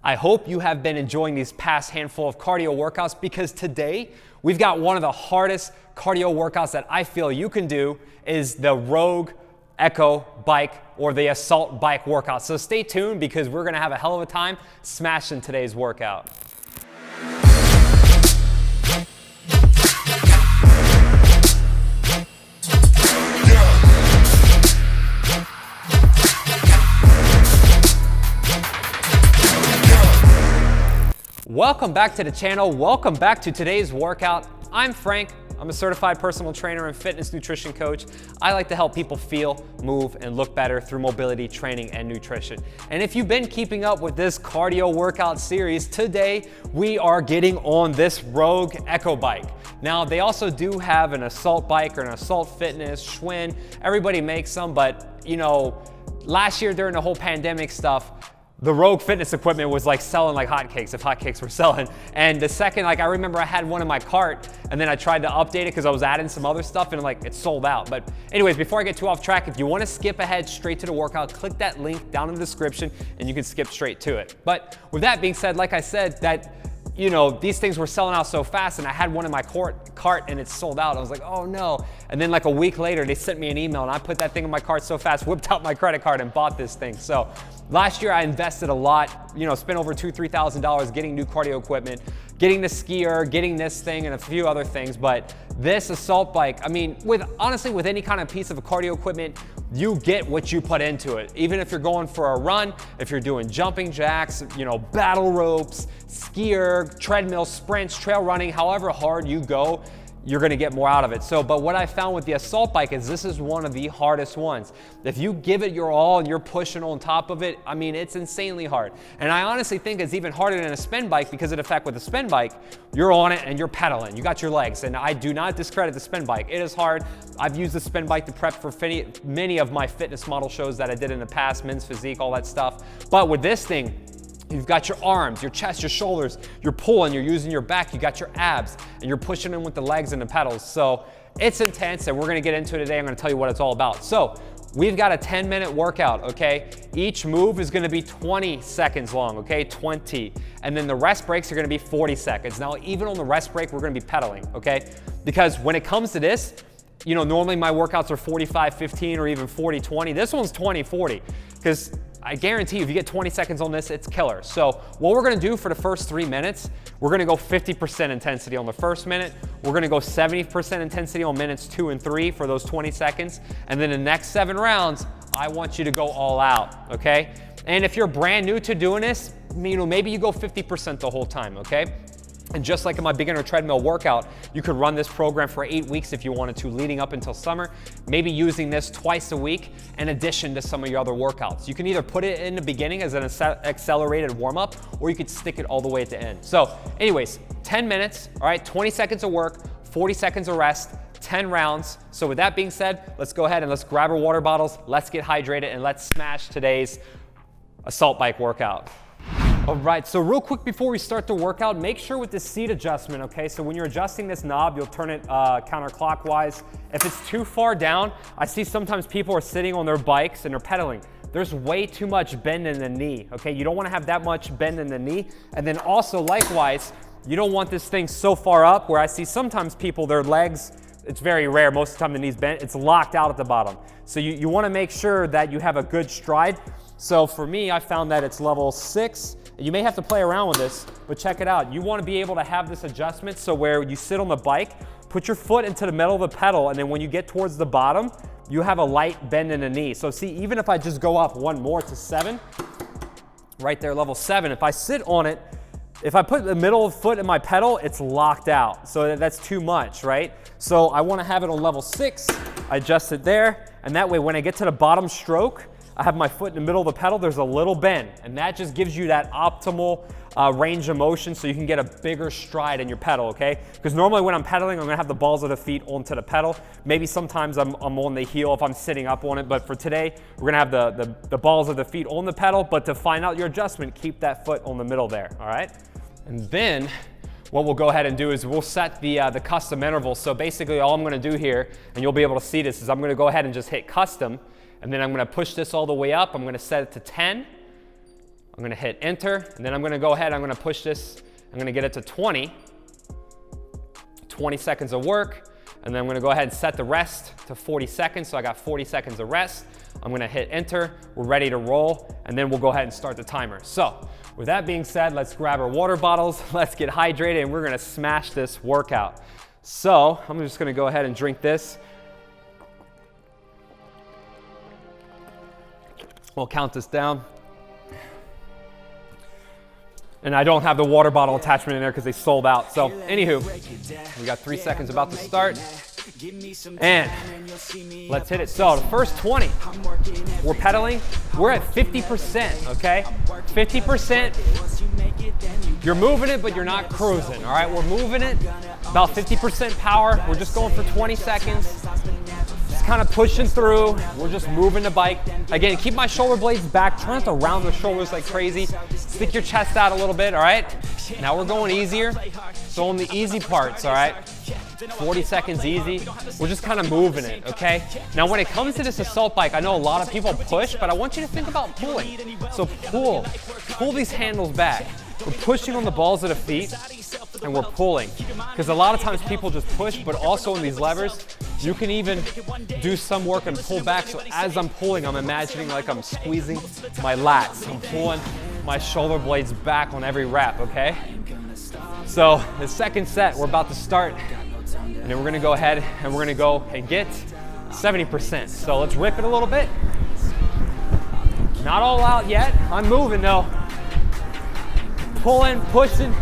I hope you have been enjoying these past handful of cardio workouts because today we've got one of the hardest cardio workouts that I feel you can do is the Rogue Echo Bike or the Assault Bike workout. So stay tuned because we're gonna have a hell of a time smashing today's workout. Welcome back to the channel. Welcome back to today's workout. I'm Frank. I'm a certified personal trainer and fitness nutrition coach. I like to help people feel, move, and look better through mobility, training, and nutrition. And if you've been keeping up with this cardio workout series, today we are getting on this Rogue Echo Bike. Now, they also do have an Assault Bike or an Assault Fitness, Schwinn. Everybody makes them, but you know, last year during the whole pandemic stuff, the Rogue fitness equipment was like selling like hotcakes, if hotcakes were selling. And the second, like I remember I had one in my cart and then I tried to update it because I was adding some other stuff and like it sold out. But anyways, before I get too off track, if you want to skip ahead straight to the workout, click that link down in the description and you can skip straight to it. But with that being said, like I said, that you know, these things were selling out so fast and I had one in my cart and it sold out. I was like, oh no. And then like a week later, they sent me an email and I put that thing in my cart so fast, whipped out my credit card and bought this thing. So last year I invested a lot, you know, spent over $2,000 to $3,000 getting new cardio equipment, getting the skier, getting this thing and a few other things. But this Assault Bike, I mean, honestly, with any kind of piece of cardio equipment, you get what you put into it. Even if you're going for a run, if you're doing jumping jacks, you know, battle ropes, skier, treadmill, sprints, trail running, however hard you go, you're gonna get more out of it. So, but what I found with the Assault Bike is this is one of the hardest ones. If you give it your all and you're pushing on top of it, I mean, it's insanely hard. And I honestly think it's even harder than a spin bike because of the fact with the spin bike, you're on it and you're pedaling, you got your legs. And I do not discredit the spin bike. It is hard. I've used the spin bike to prep for many of my fitness model shows that I did in the past, men's physique, all that stuff. But with this thing, you've got your arms, your chest, your shoulders, you're pulling, you're using your back, you got your abs, and you're pushing in with the legs and the pedals. So it's intense, and we're gonna get into it today. I'm gonna tell you what it's all about. So we've got a 10-minute workout, okay? Each move is gonna be 20 seconds long, okay? 20. And then the rest breaks are gonna be 40 seconds. Now, even on the rest break, we're gonna be pedaling, okay? Because when it comes to this, you know, normally my workouts are 45-15 or even 40-20. This one's 20-40, because I guarantee you, if you get 20 seconds on this, it's killer. So what we're gonna do for the first 3 minutes, we're gonna go 50% intensity on the first minute. We're gonna go 70% intensity on minutes 2 and 3 for those 20 seconds. And then the next 7 rounds, I want you to go all out, okay? And if you're brand new to doing this, you know, maybe you go 50% the whole time, okay? And just like in my beginner treadmill workout, you could run this program for 8 weeks if you wanted to, leading up until summer, maybe using this twice a week in addition to some of your other workouts. You can either put it in the beginning as an accelerated warm-up, or you could stick it all the way at the end. So anyways, 10 minutes, all right, 20 seconds of work, 40 seconds of rest, 10 rounds. So with that being said, let's go ahead and let's grab our water bottles, let's get hydrated, and let's smash today's Assault Bike workout. All right, so real quick before we start the workout, make sure with the seat adjustment, okay? So when you're adjusting this knob, you'll turn it counterclockwise. If it's too far down, I see sometimes people are sitting on their bikes and they're pedaling. There's way too much bend in the knee, okay? You don't wanna have that much bend in the knee. And then also likewise, you don't want this thing so far up where I see sometimes people, their legs, it's very rare, most of the time the knee's bent, it's locked out at the bottom. So you wanna make sure that you have a good stride. So for me, I found that it's level 6. You may have to play around with this, but check it out. You want to be able to have this adjustment so where you sit on the bike, put your foot into the middle of the pedal, and then when you get towards the bottom, you have a light bend in the knee. So see, even if I just go up one more to 7, right there, level 7, if I sit on it, if I put the middle of the foot in my pedal, it's locked out. So that's too much, right? So I want to have it on level 6, I adjust it there, and that way when I get to the bottom stroke, I have my foot in the middle of the pedal, there's a little bend, and that just gives you that optimal range of motion so you can get a bigger stride in your pedal, okay? Because normally when I'm pedaling, I'm gonna have the balls of the feet onto the pedal. Maybe sometimes I'm on the heel if I'm sitting up on it, but for today, we're gonna have the balls of the feet on the pedal, but to find out your adjustment, keep that foot on the middle there, all right? And then, what we'll go ahead and do is we'll set the custom intervals. So basically all I'm gonna do here, and you'll be able to see this, is I'm gonna go ahead and just hit custom, and then I'm gonna push this all the way up. I'm gonna set it to 10, I'm gonna hit enter, and then I'm gonna go ahead, I'm gonna push this, I'm gonna get it to 20 seconds of work, and then I'm gonna go ahead and set the rest to 40 seconds, so I got 40 seconds of rest. I'm gonna hit enter, we're ready to roll, and then we'll go ahead and start the timer. So, with that being said, let's grab our water bottles, let's get hydrated, and we're gonna smash this workout. So, I'm just gonna go ahead and drink this. We'll count this down. And I don't have the water bottle attachment in there because they sold out. So, anywho, we got 3 seconds about to start. And let's hit it. So, the first 20, we're pedaling. We're at 50%, okay? 50%. You're moving it, but you're not cruising, all right? We're moving it, about 50% power. We're just going for 20 seconds. Just kind of pushing through. We're just moving the bike. Again, keep my shoulder blades back. Try not to round the shoulders like crazy. Stick your chest out a little bit, all right? Now we're going easier. So on the easy parts, all right? 40 seconds easy. We're just kind of moving it, okay? Now when it comes to this assault bike, I know a lot of people push, but I want you to think about pulling. So pull these handles back. We're pushing on the balls of the feet and we're pulling. Because a lot of times people just push, but also in these levers, you can even do some work and pull back. So as I'm pulling, I'm imagining like I'm squeezing my lats. I'm pulling my shoulder blades back on every rep, okay? So the second set, we're about to start. And then we're gonna go ahead and we're gonna go and get 70%. So let's rip it a little bit. Not all out yet. I'm moving though. Pulling, pushing.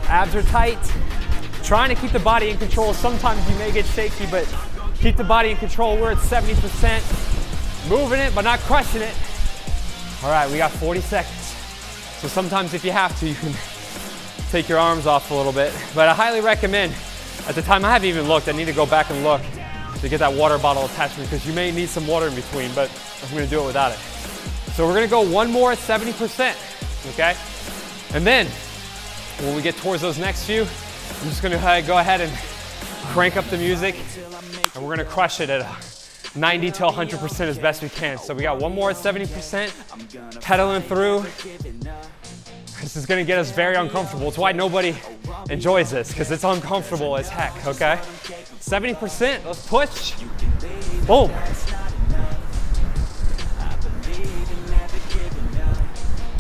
Abs are tight. Trying to keep the body in control. Sometimes you may get shaky, but keep the body in control. We're at 70%. Moving it, but not crushing it. All right, we got 40 seconds. So sometimes if you have to, you can take your arms off a little bit. But I highly recommend, at the time I haven't even looked, I need to go back and look to get that water bottle attachment because you may need some water in between, but I'm gonna do it without it. So we're gonna go one more at 70%, okay? And then, when we get towards those next few, I'm just gonna go ahead and crank up the music and we're gonna crush it at 90 to 100% as best we can. So we got one more at 70%, pedaling through. This is gonna get us very uncomfortable. It's why nobody enjoys this, because it's uncomfortable as heck, okay? 70%, let's push. Boom.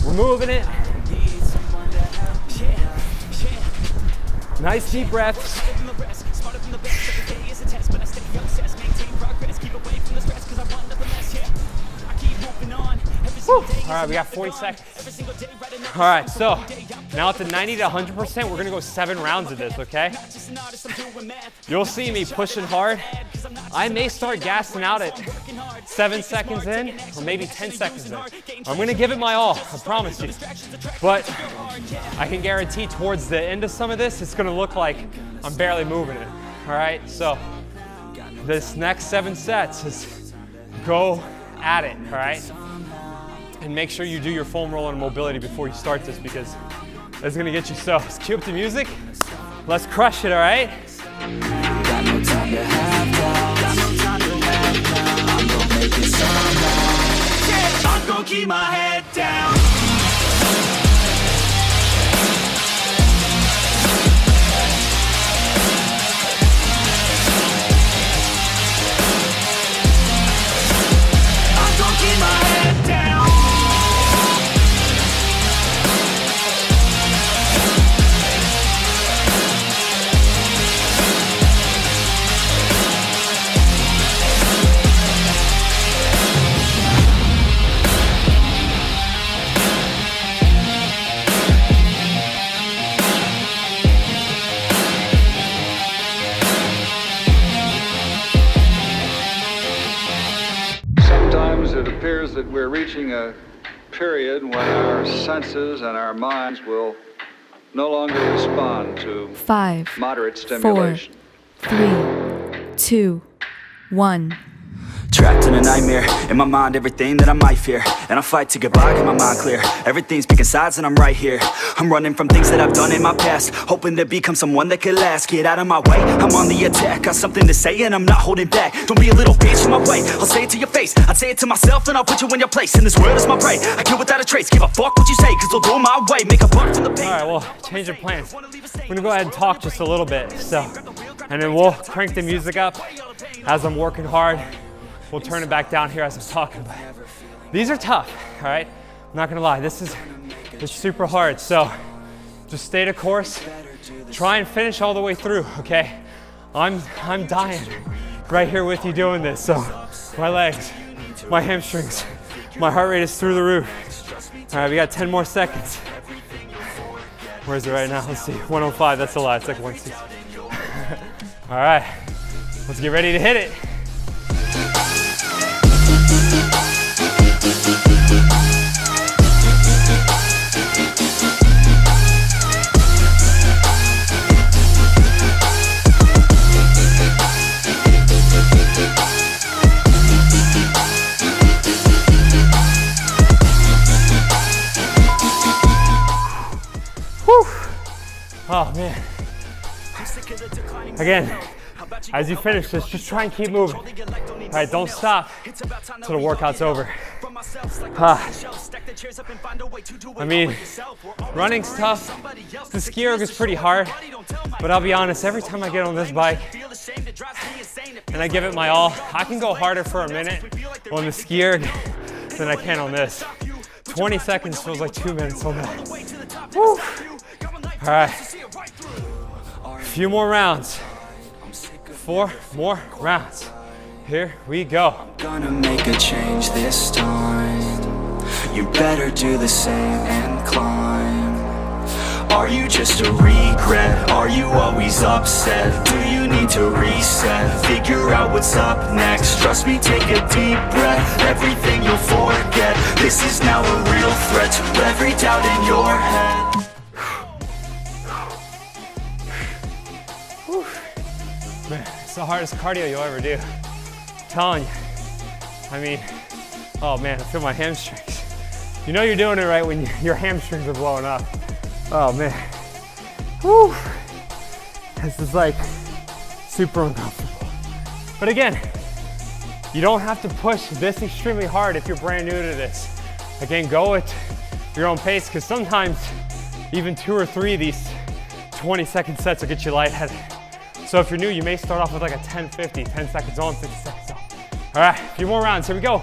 We're moving it. Nice deep breaths. Woo. All right, we got 40 seconds. All right, so now at the 90 to 100%, we're gonna go 7 rounds of this, okay? You'll see me pushing hard. I may start gassing out at 7 seconds in, or maybe 10 seconds in. I'm gonna give it my all, I promise you. But I can guarantee towards the end of some of this, it's gonna look like I'm barely moving it, all right? So this next 7 sets is go at it, all right? And make sure you do your foam roll and mobility before you start this because it's gonna get you so. Let's cue up the music. Let's crush it, all right? Got no time to have doubts. Got no time to have doubts. I'm gonna make it somehow. Yeah, I'm gonna keep my head down. I'm gonna keep my head down. It appears that we're reaching a period when our senses and our minds will no longer respond to moderate stimulation. 4, 3, 2, 1. trapped in a nightmare. In my mind, everything that I might fear, and I fight to get by, get my mind clear. Everything's picking sides and I'm right here. I'm running from things that I've done in my past, hoping to become someone that could last. Get out of my way, I'm on the attack. Got something to say and I'm not holding back. Don't be a little bitch in my way, I'll say it to your face. I'd say it to myself, then I'll put you in your place. And this world is my prey, I kill without a trace. Give a fuck what you say, cause they'll go my way. Make a buck from the pain. All right, well, change of plans. We're gonna go ahead and talk just a little bit, and then we'll crank the music up as I'm working hard. We'll turn it back down here as I'm talking about it. These are tough, all right? I'm not gonna lie, it's super hard, so just stay the course. Try and finish all the way through, okay? I'm dying right here with you doing this, so my legs, my hamstrings, my heart rate is through the roof. All right, we got 10 more seconds. Where is it right now? Let's see, 105, that's a lot, it's like 160. All right, let's get ready to hit it. Oh man. Again, as you finish this, just try and keep moving. All right, don't stop until the workout's over. I mean, running's tough. The ski-erg is pretty hard, but I'll be honest, every time I get on this bike and I give it my all, I can go harder for a minute on the ski-erg than I can on this. 20 seconds feels like 2 minutes on that. Woo. All right, a few more rounds. 4 more rounds. Here we go. Gonna make a change this time. You better do the same and climb. Are you just a regret? Are you always upset? Do you need to reset? Figure out what's up next. Trust me, take a deep breath. Everything you'll forget. This is now a real threat to every doubt in your head. Man, it's the hardest cardio you'll ever do. I'm telling you. I mean, oh man, I feel my hamstrings. You know you're doing it right when your hamstrings are blowing up. Oh man. Whew. This is like super uncomfortable. But again, you don't have to push this extremely hard if you're brand new to this. Again, go at your own pace, because sometimes even 2 or 3 of these 20-second sets will get you lightheaded. So if you're new, you may start off with like a 10-50, 10 seconds on, 50 seconds off. All right, a few more rounds, here we go.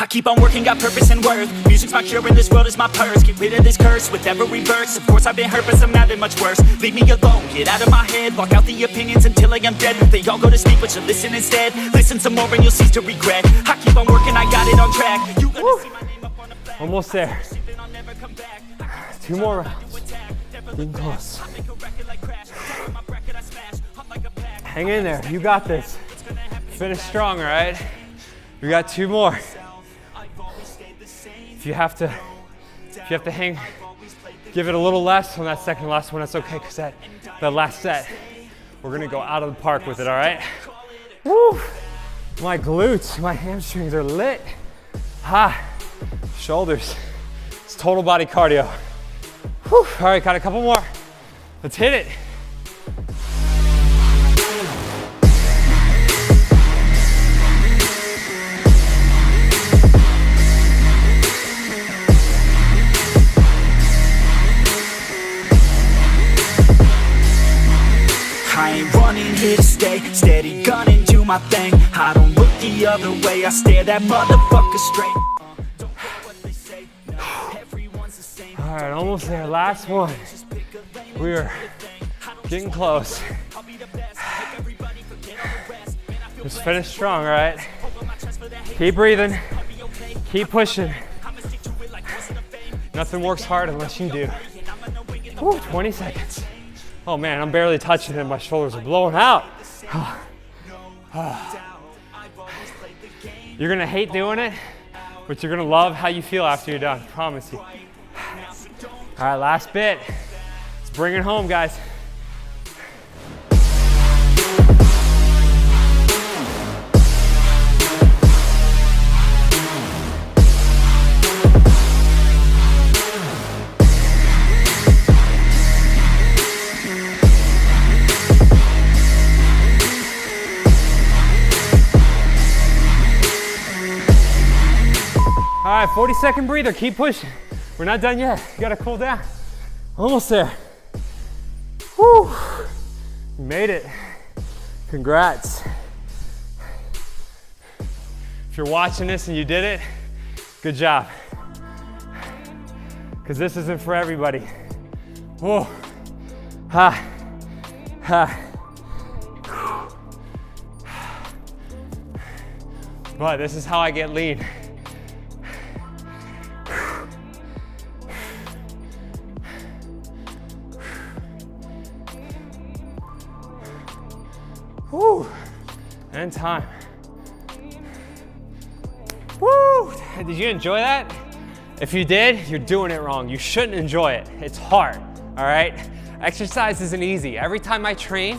I keep on working, got purpose and worth. Music's my cure and this world is my purse. Get rid of this curse with every verse. Of course I've been hurt, but some have been much worse. Leave me alone, get out of my head. Block out the opinions until I am dead. They all go to speak, but you listen instead. Listen some more and you'll cease to regret. I keep on working, I got it on track. You gonna see my name up on the flag. Almost there. 2 more rounds. Getting close. Hang in there, you got this. Finish strong, all right? We got 2 more. If you have to hang, give it a little less on that second last one, that's okay, because that last set, we're gonna go out of the park with it, all right? Woo! My glutes, my hamstrings are lit. Shoulders, it's total body cardio. Whew. All right, got a couple more. Let's hit it. I ain't running here to stay, steady gunning, do my thing. I don't look the other way, I stare that motherfucker straight. All right, almost there, last one. We're getting close. Just finish strong, all right? Keep breathing, keep pushing. Nothing works hard unless you do. Woo, 20 seconds. Oh man, I'm barely touching it, my shoulders are blowing out. You're gonna hate doing it, but you're gonna love how you feel after you're done, promise you. All right, last bit. Let's bring it home, guys. All right, 40-second breather, keep pushing. We're not done yet, you gotta cool down. Almost there. Whew, you made it. Congrats. If you're watching this and you did it, good job. Because this isn't for everybody. Whoa, ha, ha. But this is how I get lean. Woo, and time. Woo, did you enjoy that? If you did, you're doing it wrong. You shouldn't enjoy it. It's hard, all right? Exercise isn't easy. Every time I train,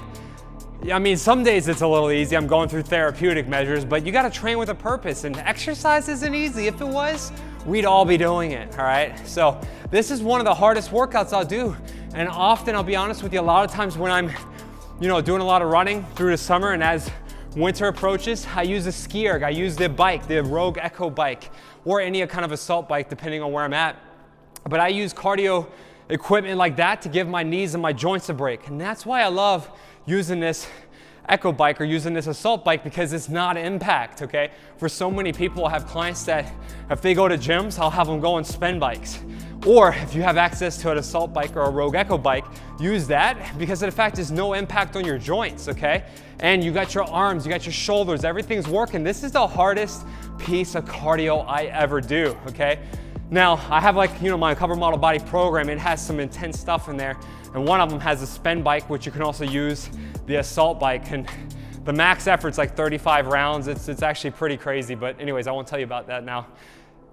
I mean, some days it's a little easy. I'm going through therapeutic measures, but you gotta train with a purpose, and exercise isn't easy. If it was, we'd all be doing it, all right? So this is one of the hardest workouts I'll do, and often, I'll be honest with you, a lot of times when I'm doing a lot of running through the summer and as winter approaches, I use a ski erg. I use the bike, the 𝘃𝙁𝙦𝙗𝗀𝗏 bike, or any kind of assault bike, depending on where I'm at. But I use cardio equipment like that to give my knees and my joints a break. And that's why I love using this echo bike or using this assault bike, because it's not impact, okay? For so many people, I have clients that if they go to gyms, I'll have them go on spin bikes. Or if you have access to an assault bike or a 𝘃𝙁𝙦𝙗𝗏 bike, use that, because of the fact there's no impact on your joints, okay? And you got your arms, you got your shoulders, everything's working. This is the hardest piece of cardio I ever do, okay? Now, I have my cover model body program. It has some intense stuff in there. And one of them has a spin bike, which you can also use the assault bike. And the max effort's like 35 rounds. It's actually pretty crazy. But anyways, I won't tell you about that now.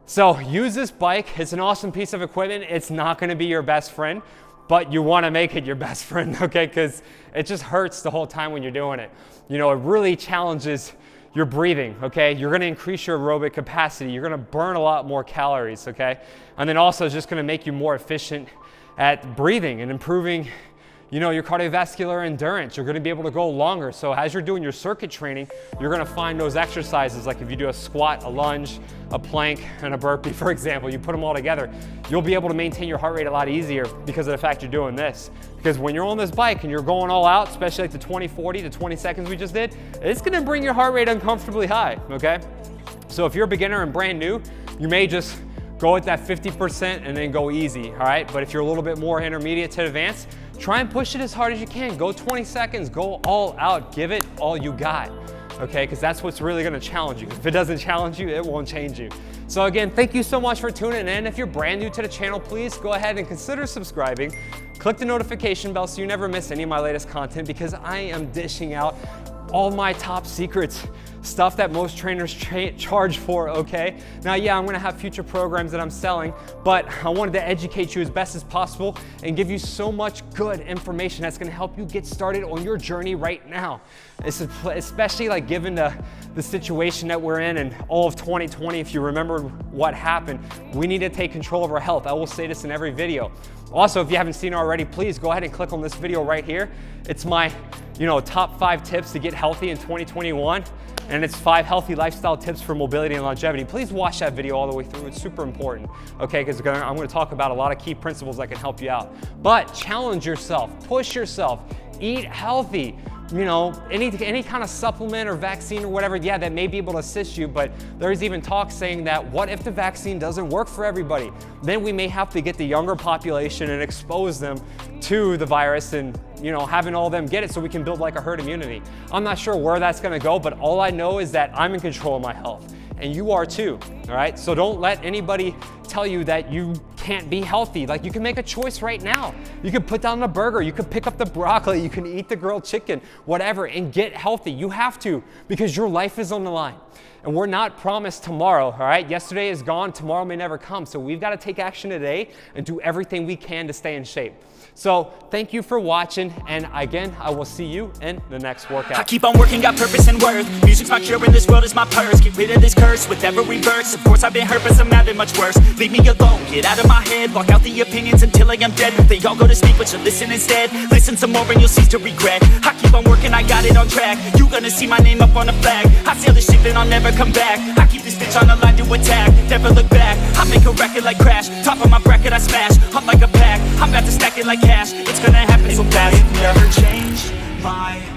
So use this bike. It's an awesome piece of equipment. It's not gonna be your best friend, but you wanna make it your best friend, okay? Because it just hurts the whole time when you're doing it. It really challenges your breathing, okay? You're gonna increase your aerobic capacity. You're gonna burn a lot more calories, okay? And then also it's just gonna make you more efficient at breathing and improving your cardiovascular endurance. You're gonna be able to go longer. So as you're doing your circuit training, you're gonna find those exercises, like if you do a squat, a lunge, a plank, and a burpee, for example, you put them all together, you'll be able to maintain your heart rate a lot easier because of the fact you're doing this. Because when you're on this bike and you're going all out, especially like the 20, 40 to 20 seconds we just did, it's gonna bring your heart rate uncomfortably high, okay? So if you're a beginner and brand new, you may just go at that 50% and then go easy, all right? But if you're a little bit more intermediate to advanced, try and push it as hard as you can. Go 20 seconds, go all out, give it all you got, okay? Because that's what's really gonna challenge you. If it doesn't challenge you, it won't change you. So again, thank you so much for tuning in. If you're brand new to the channel, please go ahead and consider subscribing. Click the notification bell so you never miss any of my latest content, because I am dishing out all my top secrets, stuff that most trainers charge for, okay? Now, yeah, I'm gonna have future programs that I'm selling, but I wanted to educate you as best as possible and give you so much good information that's gonna help you get started on your journey right now. Especially like given the situation that we're in and all of 2020, if you remember what happened, we need to take control of our health. I will say this in every video. Also, if you haven't seen it already, please go ahead and click on this video right here. It's my top 5 tips to get healthy in 2021. And it's 5 healthy lifestyle tips for mobility and longevity. Please watch that video all the way through. It's super important, okay? Because I'm gonna talk about a lot of key principles that can help you out. But challenge yourself, push yourself, eat healthy. Any kind of supplement or vaccine or whatever, yeah, that may be able to assist you, but there's even talk saying that what if the vaccine doesn't work for everybody? Then we may have to get the younger population and expose them to the virus and having all of them get it so we can build like a herd immunity. I'm not sure where that's gonna go, but all I know is that I'm in control of my health. And you are too, all right? So don't let anybody tell you that you can't be healthy. Like, you can make a choice right now. You can put down the burger, you can pick up the broccoli, you can eat the grilled chicken, whatever, and get healthy. You have to, because your life is on the line. And we're not promised tomorrow, all right? Yesterday is gone, tomorrow may never come. So we've got to take action today and do everything we can to stay in shape. So thank you for watching, and again, I will see you in the next workout. I keep on working, got purpose and worth. Music's my cure, and this world is my purse. Get rid of this curse with every verse. Of course I've been hurt, but some have been much worse. Leave me alone, get out of my head. Block out the opinions until I am dead. They all go to speak, but you listen instead. Listen some more and you'll cease to regret. I keep on working, I got it on track. You gonna see my name up on the flag. I sail the ship and I'll never come back. I keep this bitch on the line to attack, never look back. a record like Crash. Top of my bracket I smash, hot like a pack. I'm about to stack it like cash. It's gonna happen so fast. I've never changed my